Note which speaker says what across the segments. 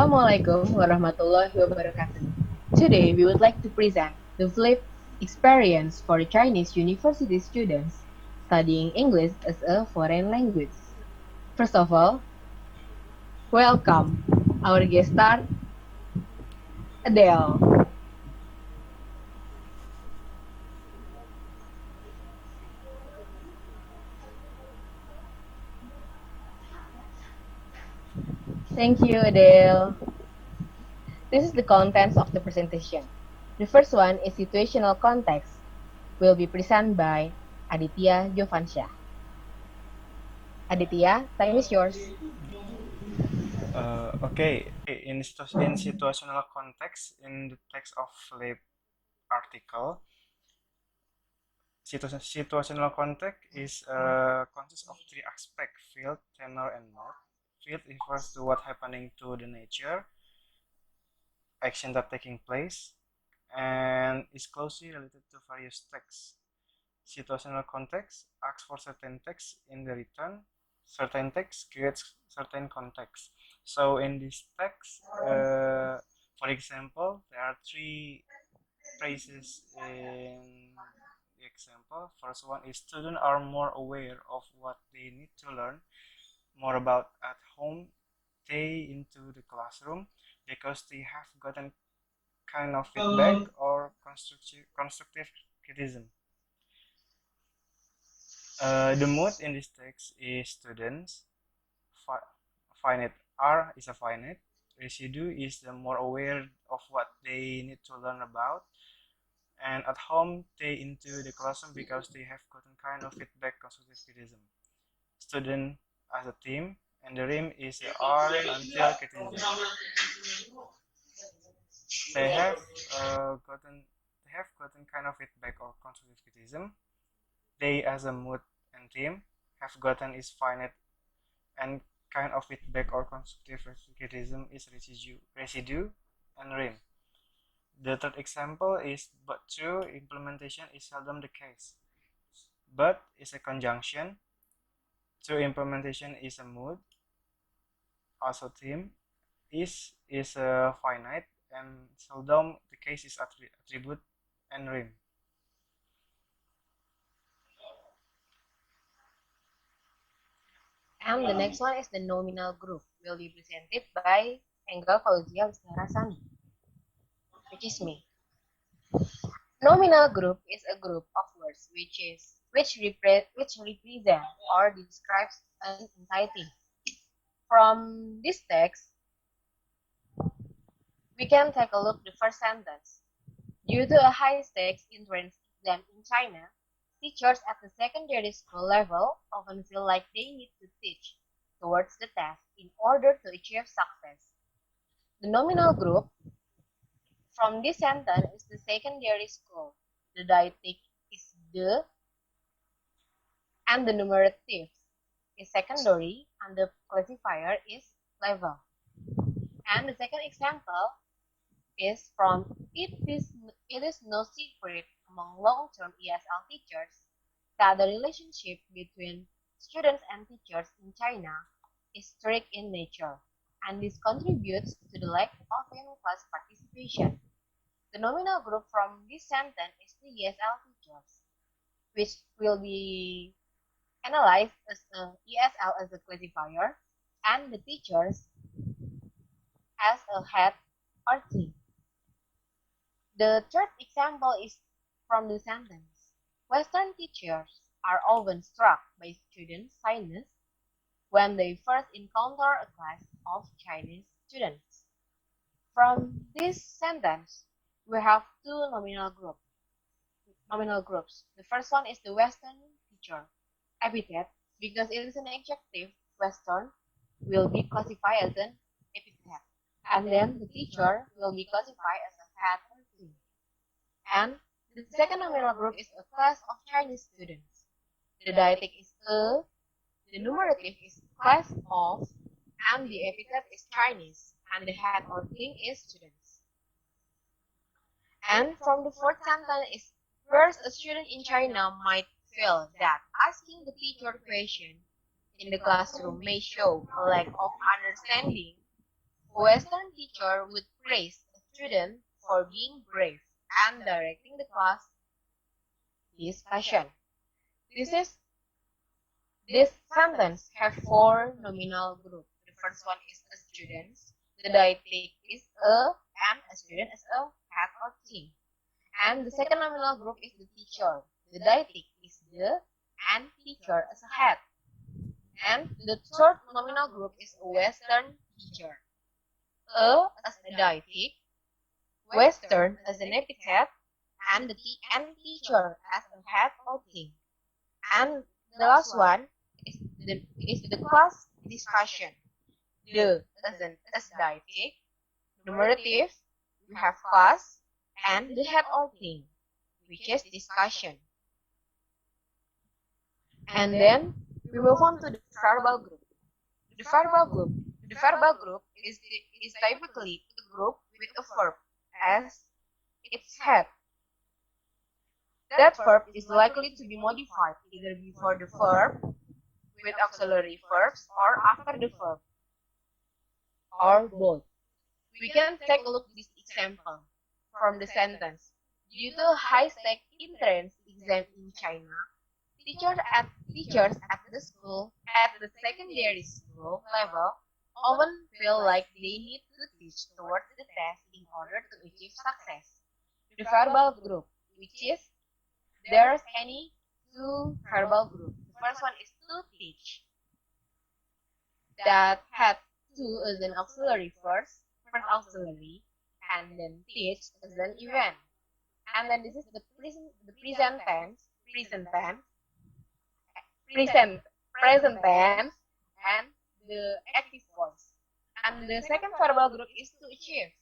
Speaker 1: Assalamualaikum warahmatullahi wabarakatuh. Today we would like to present the flipped experience for Chinese university students studying English as a foreign language. First of all, welcome our guest star, Adele. Thank you, Adele. This is the contents of the presentation. The first one is situational context, will be presented by Adhitya Joevansyah. Aditya, time is yours.
Speaker 2: Okay, in situational context, in the text of lab article, situational context is consists of three aspects: field, tenor, and mode. Field refers to what happening to the nature, action that taking place, and is closely related to various texts. Situational context asks for certain text in the return. Certain text creates certain context. So in this text, for example, there are three phrases in the example. First one is students are more aware of what they need to learn more about at home. They into the classroom because they have gotten kind of feedback or constructive criticism. The mood in this text is students. Fi- Finite R is a finite. Residue is the more aware of what they need to learn about. And at home, they into the classroom because they have gotten kind of feedback, constructive criticism. Student as a team, and the rim is the R until criticism. They have gotten kind of feedback or constructive criticism. They as a mood and team have gotten is finite and kind of feedback or constructive criticism is residue and rim. The third example is but true implementation is seldom the case. But is a conjunction. True implementation is a mood. Also theme is a finite and seldom the case is attribute and rim.
Speaker 1: And the next one is the nominal group, will be presented by Enggal, Fauziah, Listiara, Sani, which is me. Nominal group is a group of words which represent or describes an entity. From this text, we can take a look the first sentence. Due to a high stakes entrance exam in China, teachers at the secondary school level often feel like they need to teach towards the test in order to achieve success. The nominal group from this sentence is the secondary school. The deictic is the, and the numerative is secondary, and the classifier is level. And the second example is from it is no secret among long-term ESL teachers that the relationship between students and teachers in China is strict in nature, and this contributes to the lack of in-class participation. The nominal group from this sentence is the ESL teachers, which will be analyzed as a ESL as a classifier, and the teachers as a head or team. The third example is from the sentence. Western teachers are often struck by students' shyness when they first encounter a class of Chinese students. From this sentence, we have two nominal groups. The first one is the Western teacher. Epithet, because it is an adjective, Western will be classified as an epithet. And then the teacher will be classified as a head or team. And the second nominal group is a class of Chinese students. The deictic is a, the numerative is class of, and the epithet is Chinese, and the head or team is students. And from the fourth sentence is first a student in China might feel that asking the teacher question in the classroom may show a lack of understanding A Western teacher would praise a student for being brave and directing the class discussion. This is this sentence have four nominal groups. The first one is a student. The deictic is a and a student is a head or team. And the second nominal group is the teacher. The deictic is the and teacher as a head. And the third nominal group is a Western teacher. A as a deictic, Western as an epithet, and the teacher as a head or team. And the last one is the class discussion. The as deictic, numerative, we have class, and the head or team, which is discussion. And then we move on to the verbal group. The verbal group is typically a group with a verb as its head. That verb is likely to be modified either before the verb, with auxiliary verbs, or after the verb, or both. We can take a look at this example from the sentence. Due to a high-stake entrance exam in China, teachers at the secondary school level often feel like they need to teach towards the test in order to achieve success. The verbal group, which is there's any two verbal groups. The first one is to teach, that had to as an auxiliary first auxiliary, and then teach as an event. And then this is the present tense, present tense, and the active voice. And the second verbal group is to achieve.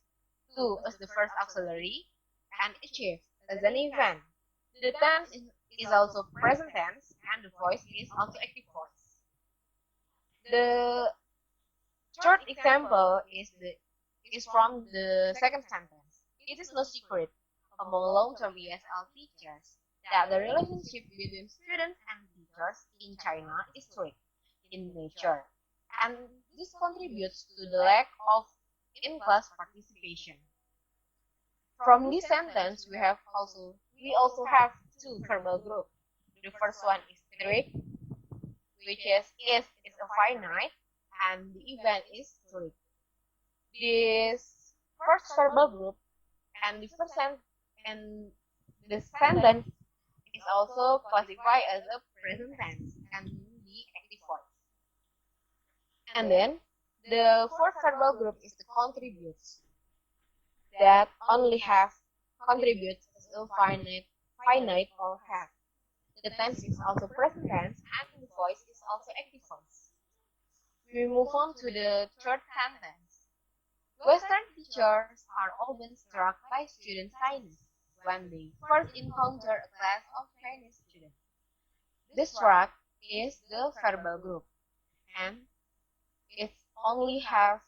Speaker 1: To as the first auxiliary, and achieve as an event. The tense is also present tense, and the voice is also active voice. The third example is from the second sentence. It is no secret among long-term ESL teachers that the relationship between students and teachers in China is strict in nature, and this contributes to the lack of in-class participation. From this sentence, we also have two verbal groups. The first one is strict, which is a finite, and the event is strict. This first verbal group and the sentence is also classified as a present tense and the active voice. And then the fourth verbal group is the contributes, that only have contributes as a finite or have. The tense is also present tense and the voice is also active voice. We move on to the third sentence. Western teachers are often struck by student shyness when they first encounter a class of Chinese students. The struck is the verbal group, and it only have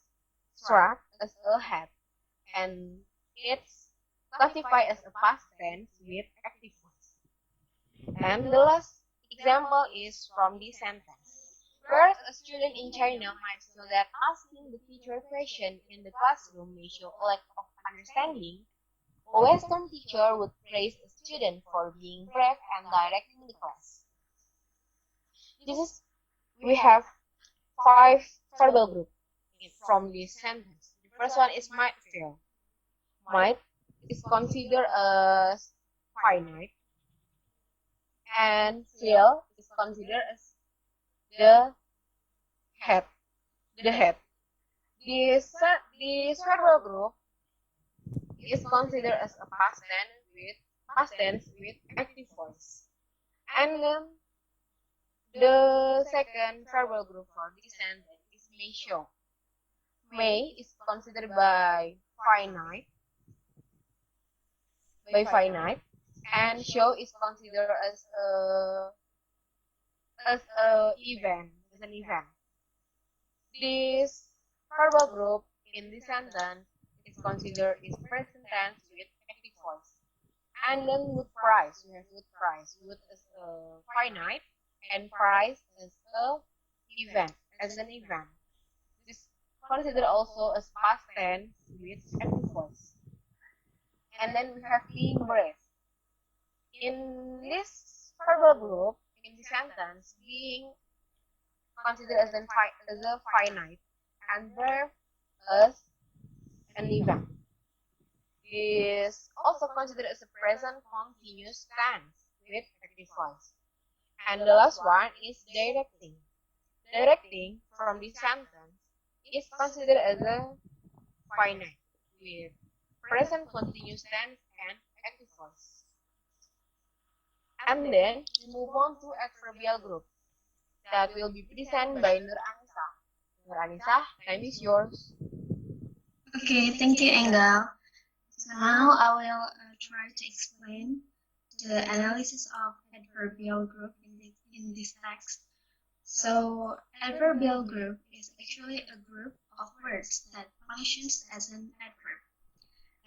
Speaker 1: struck as a have, and it's classified as a past tense with active voice. And the last example is from this sentence. Whereas a student in China might feel that asking the teacher a question in the classroom may show a lack of understanding, a Western teacher would praise a student for being brave and directing the class. We have 5 verbal groups from this sentence. The first one is might feel. Might is considered as finite, and feel is considered as the head. This verbal group is considered as a past tense with active voice. And then the second verbal group for this sentence is may show. May is considered by finite, and show is considered as an event. This verbal group in this sentence is considered is present tense with active voice. And then with price, we have with price. With as a finite, and price as a event, as an event. considered also as past tense with active voice. And then we have being brave. In this verbal group, in the sentence, being considered as a finite and brave as an event is also considered as a present continuous tense with active voice. And the last one is directing. Directing from this sentence is considered as a finite with present continuous tense and active voice. And then we move on to adverbial group that will be presented by Nur Anisah. Nur Anisah, time is yours.
Speaker 3: Okay, thank you, Enggal. So now I will try to explain the analysis of adverbial group in this text. So adverbial group is actually a group of words that functions as an adverb.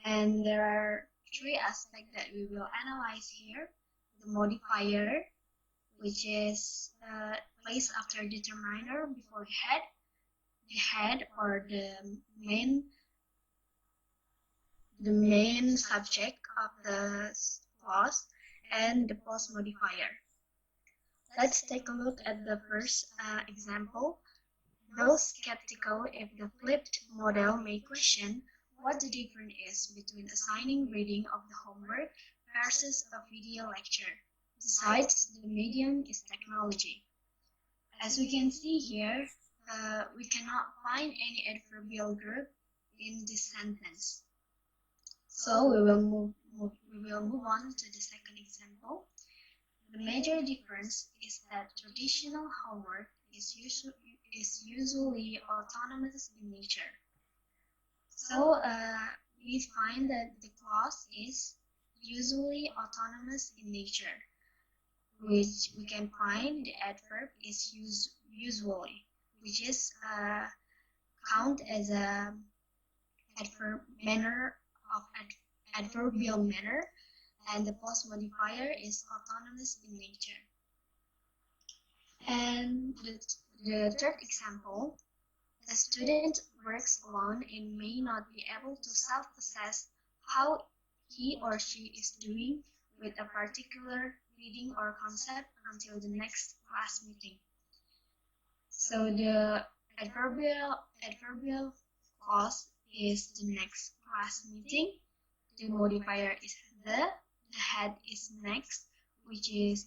Speaker 3: And there are three aspects that we will analyze here. The modifier, which is placed after determiner before the head or the main subject of the clause, and the post modifier. Let's take a look at the first example. Those skeptical if the flipped model may question what the difference is between assigning reading of the homework versus a video lecture. Besides, the medium is technology. As we can see here, we cannot find any adverbial group in this sentence. So we will move on to the second example. The major difference is that traditional homework is usually autonomous in nature. So we find that the clause is usually autonomous in nature, which we can find the adverb is usually, which is count as a adverbial manner, and the post modifier is autonomous in nature. And the third example, a student works alone and may not be able to self-assess how he or she is doing with a particular reading or concept until the next class meeting. So the adverbial clause is the next class meeting. The modifier is the head is next, which is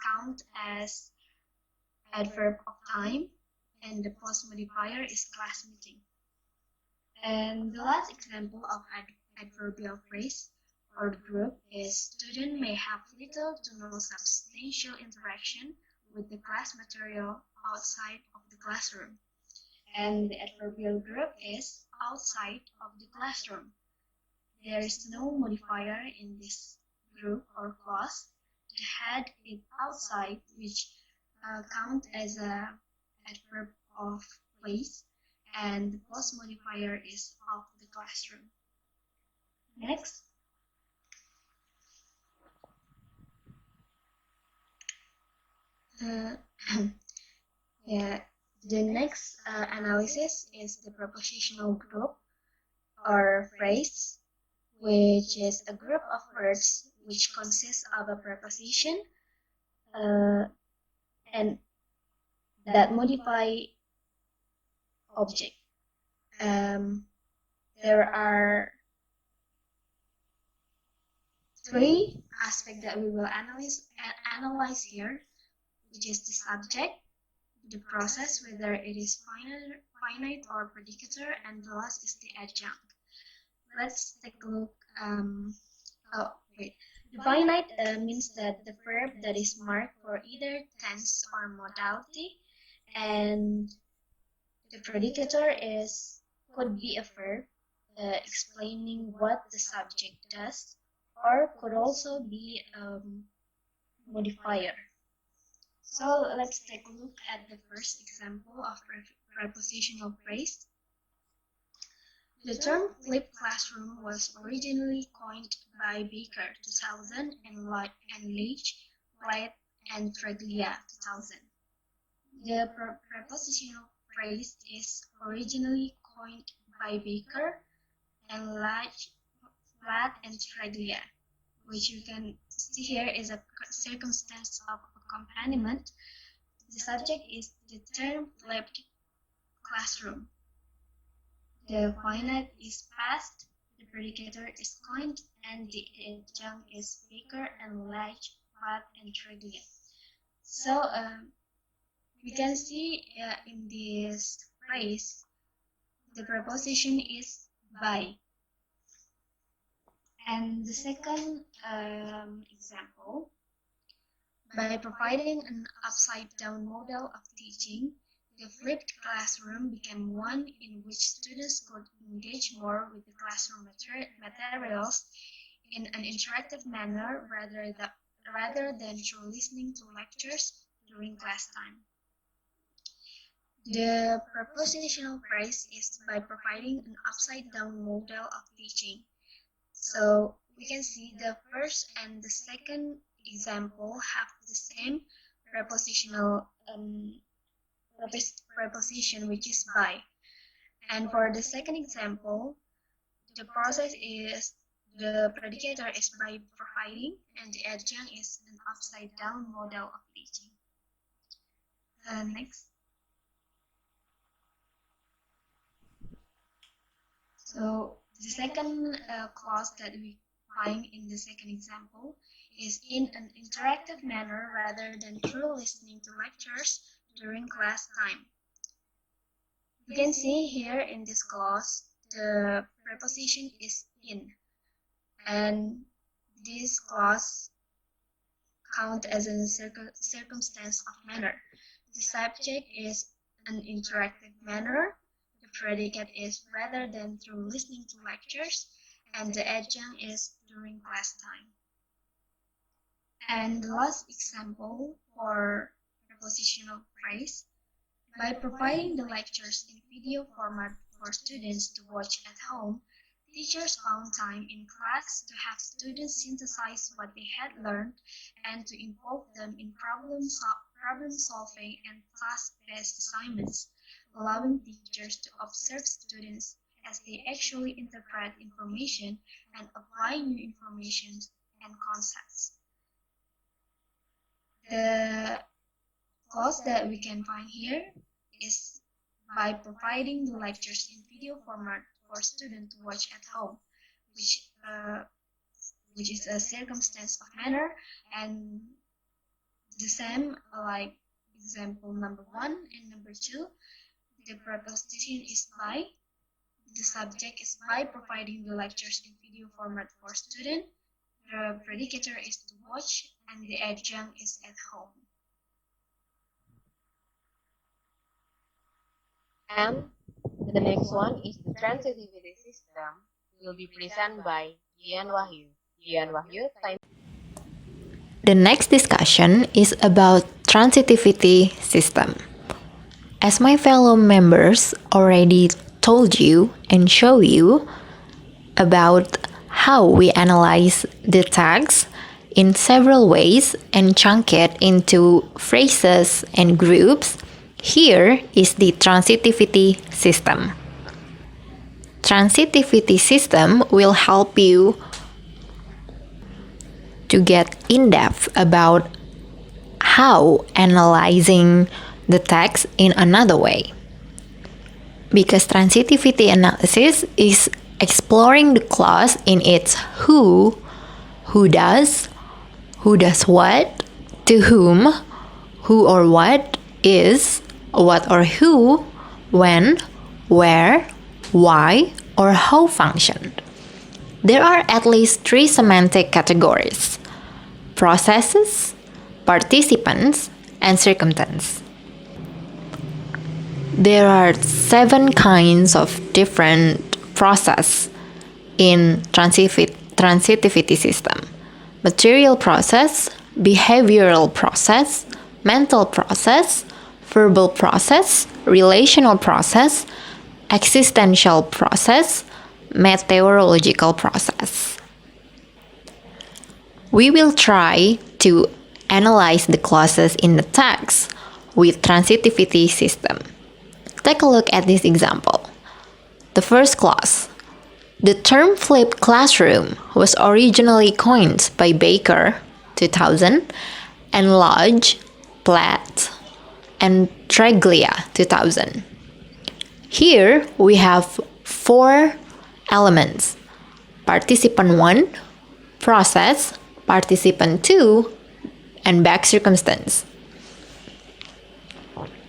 Speaker 3: count as adverb of time, and the post modifier is class meeting. And the last example of adverbial phrase or group is student may have little to no substantial interaction with the class material outside of the classroom. And the adverbial group is outside of the classroom. There is no modifier in this group or clause. The head is outside, which count as a adverb of place, and the post modifier is of the classroom. Next. The next analysis is the prepositional group or phrase, which is a group of words which consists of a preposition and that modify object. There are three aspects that we will analyze here, which is the subject, the process, whether it is finite or predicator, and the last is the adjunct. Let's take a look. The finite means that the verb that is marked for either tense or modality, and the predicator could be a verb explaining what the subject does, or could also be a modifier. So let's take a look at the first example of prepositional phrase. The term flipped classroom was originally coined by Baker 2000 and Leach, Wright, and Treglia 2000. The prepositional phrase is originally coined by Baker and large, flat, and regular, which you can see here is a circumstance of accompaniment. The subject is the term flipped classroom. The finite is past, the predicator is coined, and the adjunct is Baker and large, flat, and regular. So we can see in this phrase, the preposition is by. And the second example, by providing an upside-down model of teaching, the flipped classroom became one in which students could engage more with the classroom materials in an interactive manner rather than through listening to lectures during class time. The prepositional phrase is by providing an upside-down model of teaching. So we can see the first and the second example have the same prepositional preposition, which is by. And for the second example, the process is the predicator is by providing, and the adjunct is an upside-down model of teaching. Next. So the second clause that we find in the second example is in an interactive manner rather than through listening to lectures during class time. You can see here in this clause the preposition is in, and this clause count as a circumstance of manner. The subject is an interactive manner, the predicate is rather than through listening to lectures, and the adjunct is during class time. And the last example for prepositional phrase, by providing the lectures in video format for students to watch at home, teachers found time in class to have students synthesize what they had learned and to involve them in problem solving and task-based assignments, allowing teachers to observe students as they actually interpret information and apply new information and concepts. The clause that we can find here is by providing the lectures in video format for students to watch at home, which is a circumstance of manner, and the same like example number 1 and number 2. The preposition is by, the subject is by providing the lectures in video format for students, the predicator is to watch, and the adjunct is at home.
Speaker 1: And the next one is the transitivity system, will be presented by Dian Wahyu. Dian Wahyu, time.
Speaker 4: The next discussion is about transitivity system. As my fellow members already told you and show you about how we analyze the text in several ways and chunk it into phrases and groups, here is the transitivity system. Transitivity system will help you to get in-depth about how analyzing the text in another way. Because transitivity analysis is exploring the clause in its who does what, to whom, who or what is, what or who, when, where, why, or how functioned. There are at least 3 semantic categories: processes, participants, and circumstance. There are 7 kinds of different process in transitivity system: material process, behavioral process, mental process, verbal process, relational process, existential process, meteorological process. We will try to analyze the clauses in the text with transitivity system. take a look at this example. The first clause. The term flipped classroom was originally coined by Baker, 2000, and Lodge, Platt, and Treglia, 2000. Here we have 4 elements: participant 1, process, participant 2, and back circumstance.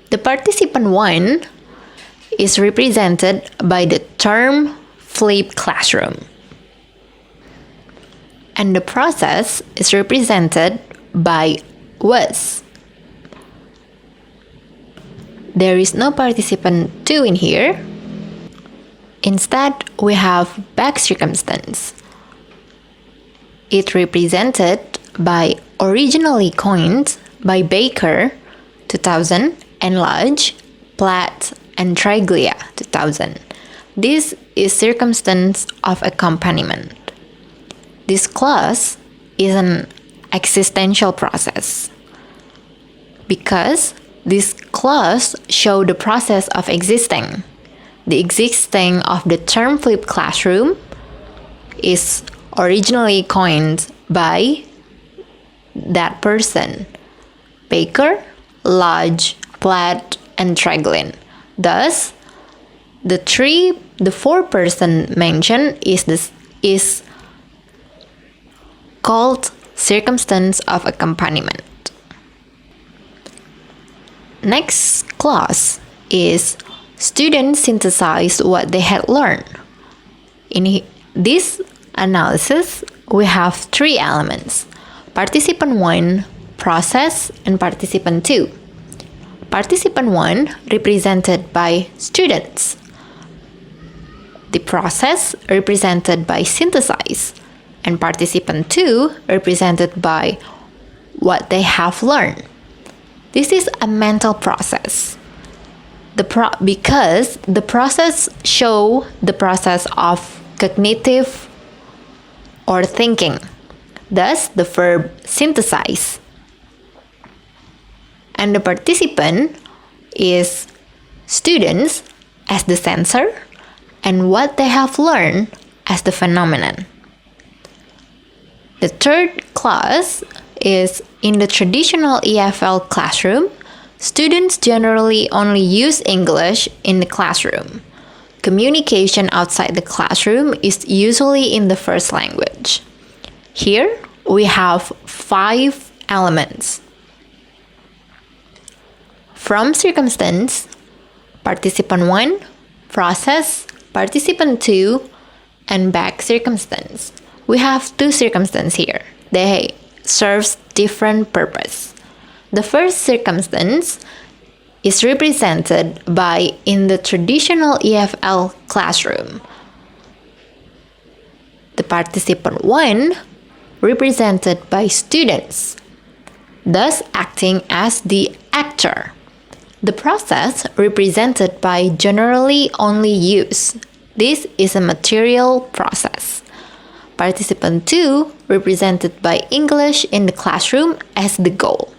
Speaker 4: The participant 1 is represented by the term flipped classroom, and the process is represented by was. There is no participant 2 in here. Instead, we have back circumstance. It represented by originally coined by Baker, 2000, and Lodge, Platt, and Treglia, 2000. This is circumstance of accompaniment. This clause is an existential process because this clause shows the process of existing. The existing of the term flipped classroom is originally coined by that person, Baker, Lodge, Platt, and Treglin. Thus, the 4 person mentioned is called circumstance of accompaniment. Next clause is students synthesized what they had learned. In this analysis, we have 3 elements: participant 1, process, and participant 2. Participant 1 represented by students. The process represented by synthesize, and participant 2 represented by what they have learned. This is a mental process. Because the process shows the process of cognitive or thinking. Thus, the verb synthesize. And the participant is students as the sensor and what they have learned as the phenomenon. The third clause is in the traditional EFL classroom, students generally only use English in the classroom. Communication outside the classroom is usually in the first language. Here we have 5 elements. From circumstance, participant 1, process, participant 2, and back circumstance. We have 2 circumstances here. They serve different purpose. The first circumstance is represented by in the traditional EFL classroom. The participant 1 represented by students, thus acting as the actor. The process represented by generally only use. This is a material process. Participant 2 represented by English in the classroom as the goal.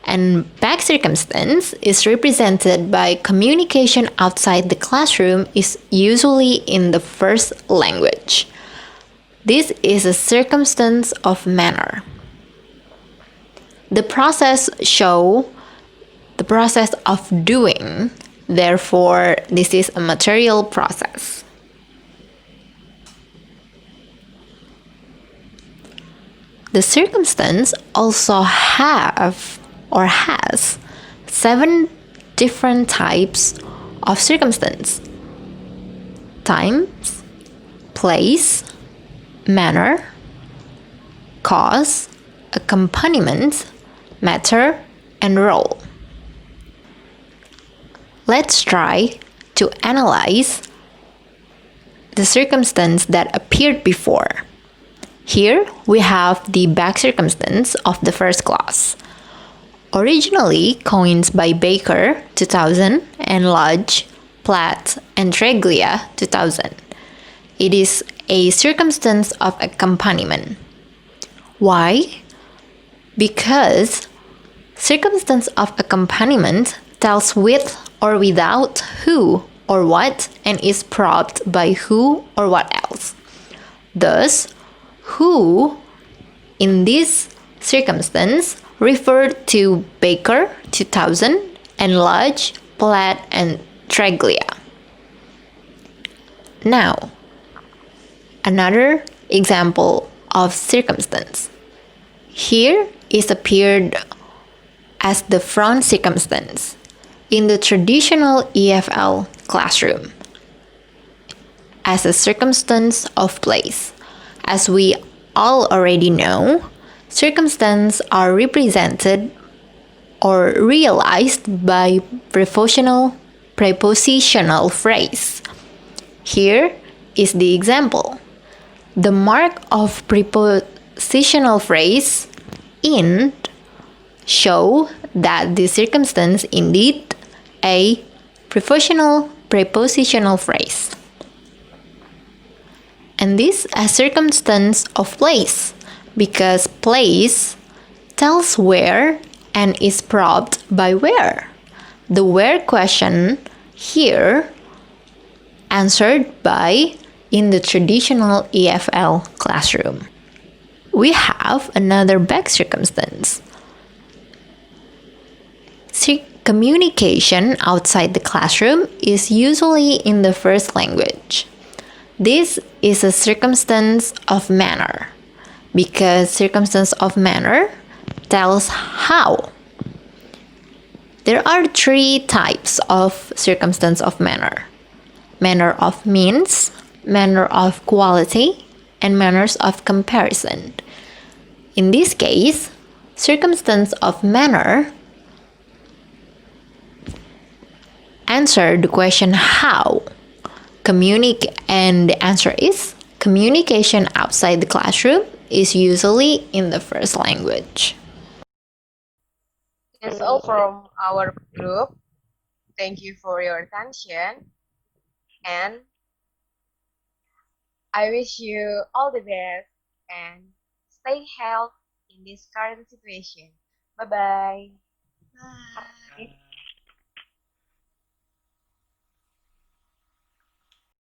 Speaker 4: And back circumstance is represented by communication outside the classroom is usually in the first language. This is a circumstance of manner. The process shows the process of doing, therefore this is a material process. The circumstance also has 7 different types of circumstance: times, place, manner, cause, accompaniment, matter, and role. Let's try to analyze the circumstance that appeared before. Here we have the back circumstance of the first clause. Originally coined by Baker, 2000, and Lodge, Platt, and Treglia, 2000. It is a circumstance of accompaniment. Why? Because circumstance of accompaniment tells with or without who or what and is probed by who or what else. Thus, who in this circumstance referred to Baker 2000 and Lodge, Platt, and Treglia. Now, another example of circumstance. Here is appeared as the front circumstance in the traditional EFL classroom as a circumstance of place. As we all already know, circumstances are represented or realized by prepositional phrase. Here is the example. The mark of prepositional phrase in show that the circumstance indeed a prepositional phrase. And this a circumstance of place because place tells where and is probed by where. The where question here answered by in the traditional EFL classroom. We have another back circumstance. Communication outside the classroom is usually in the first language. This is a circumstance of manner because circumstance of manner tells how. There are three types of circumstance of manner. Manner of means, manner of quality, and manners of comparison. In this case, circumstance of manner answer the question how. And the answer is communication outside the classroom is usually in the first language.
Speaker 1: That's all from our group. Thank you for your attention, and I wish you all the best and stay healthy in this current situation. Bye-bye.
Speaker 3: Bye.